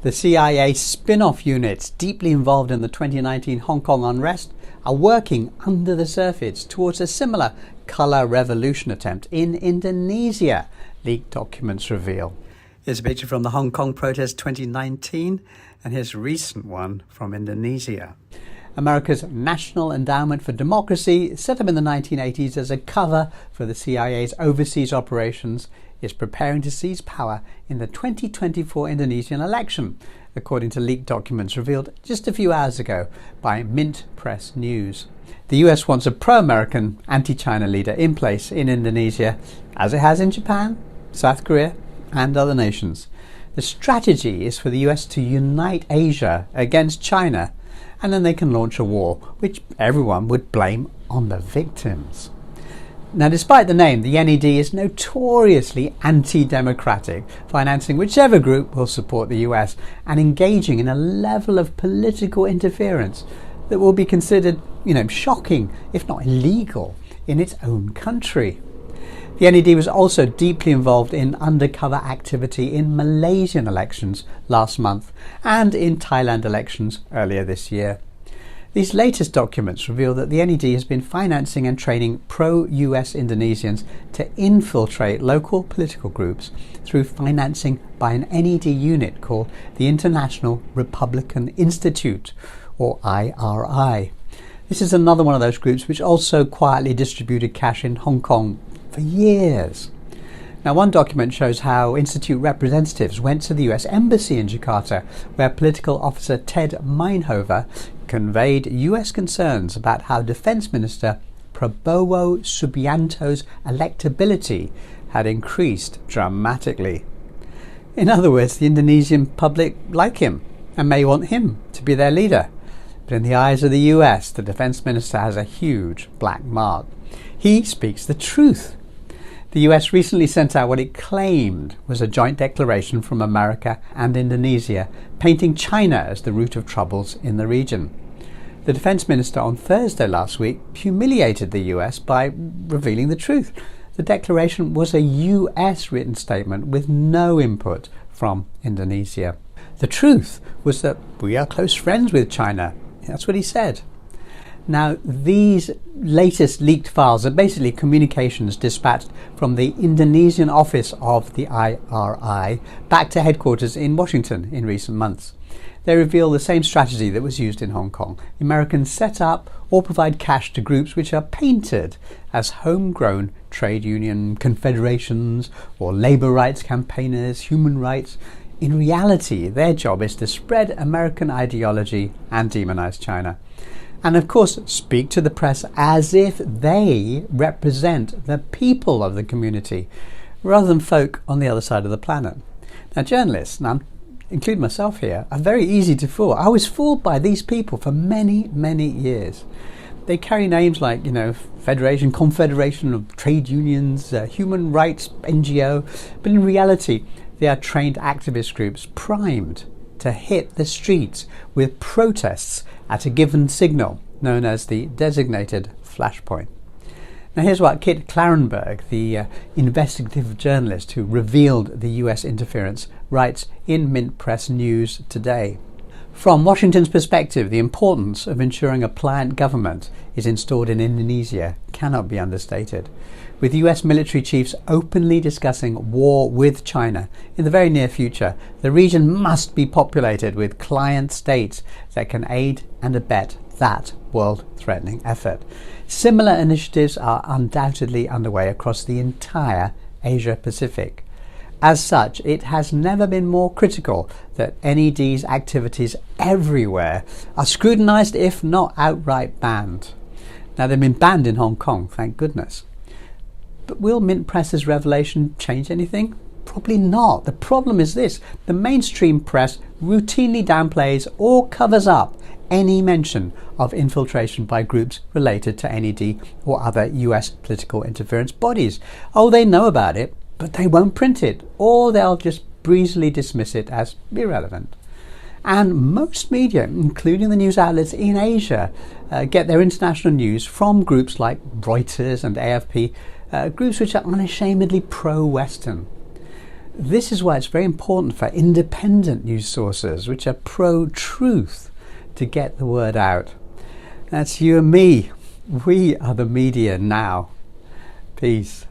The CIA spin-off units deeply involved in the 2019 Hong Kong unrest are working under the surface towards a similar colour revolution attempt in Indonesia, leaked documents reveal. Here's a picture from the Hong Kong protest 2019 and here's a recent one from Indonesia. America's National Endowment for Democracy, set up in the 1980s as a cover for the CIA's overseas operations, is preparing to seize power in the 2024 Indonesian election, according to leaked documents revealed just a few hours ago by Mint Press News. The US wants a pro-American, anti-China leader in place in Indonesia, as it has in Japan, South Korea, and other nations. The strategy is for the US to unite Asia against China, and then they can launch a war, which everyone would blame on the victims. Now, despite the name, the NED is notoriously anti-democratic, financing whichever group will support the US and engaging in a level of political interference that will be considered, shocking, if not illegal, in its own country. The NED was also deeply involved in undercover activity in Malaysian elections last month and in Thailand elections earlier this year. These latest documents reveal that the NED has been financing and training pro-US Indonesians to infiltrate local political groups through financing by an NED unit called the International Republican Institute, or IRI. This is another one of those groups which also quietly distributed cash in Hong Kong for years. Now, one document shows how Institute representatives went to the US Embassy in Jakarta, where political officer Ted Meinhover conveyed US concerns about how Defence Minister Prabowo Subianto's electability had increased dramatically. In other words, the Indonesian public like him and may want him to be their leader. But in the eyes of the US, the Defence Minister has a huge black mark. He speaks the truth. The US recently sent out what it claimed was a joint declaration from America and Indonesia, painting China as the root of troubles in the region. The Defence Minister on Thursday last week humiliated the US by revealing the truth. The declaration was a US written statement with no input from Indonesia. The truth was that we are close friends with China. That's what he said. Now, these latest leaked files are basically communications dispatched from the Indonesian office of the IRI back to headquarters in Washington in recent months. They reveal the same strategy that was used in Hong Kong. Americans set up or provide cash to groups which are painted as homegrown trade union confederations or labour rights campaigners, human rights. In reality, their job is to spread American ideology and demonise China. And of course, speak to the press as if they represent the people of the community, rather than folk on the other side of the planet. Now, journalists, and I'm including myself here, are very easy to fool. I was fooled by these people for many, many years. They carry names like, Federation, Confederation of Trade Unions, Human Rights NGO, but in reality, they are trained activist groups primed to hit the streets with protests at a given signal, known as the designated flashpoint. Now, here's what Kit Clarenberg, the investigative journalist who revealed the US interference, writes in Mint Press News today. From Washington's perspective, the importance of ensuring a pliant government is installed in Indonesia cannot be understated. With US military chiefs openly discussing war with China in the very near future, the region must be populated with client states that can aid and abet that world-threatening effort. Similar initiatives are undoubtedly underway across the entire Asia-Pacific. As such, it has never been more critical that NED's activities everywhere are scrutinised, if not outright banned. Now, they've been banned in Hong Kong, thank goodness. But will Mint Press's revelation change anything? Probably not. The problem is this: the mainstream press routinely downplays or covers up any mention of infiltration by groups related to NED or other US political interference bodies. Oh, they know about it, but they won't print it, or they'll just breezily dismiss it as irrelevant. And most media, including the news outlets in Asia, get their international news from groups like Reuters and AFP, groups which are unashamedly pro-Western. This is why it's very important for independent news sources, which are pro-truth, to get the word out. That's you and me. We are the media now. Peace.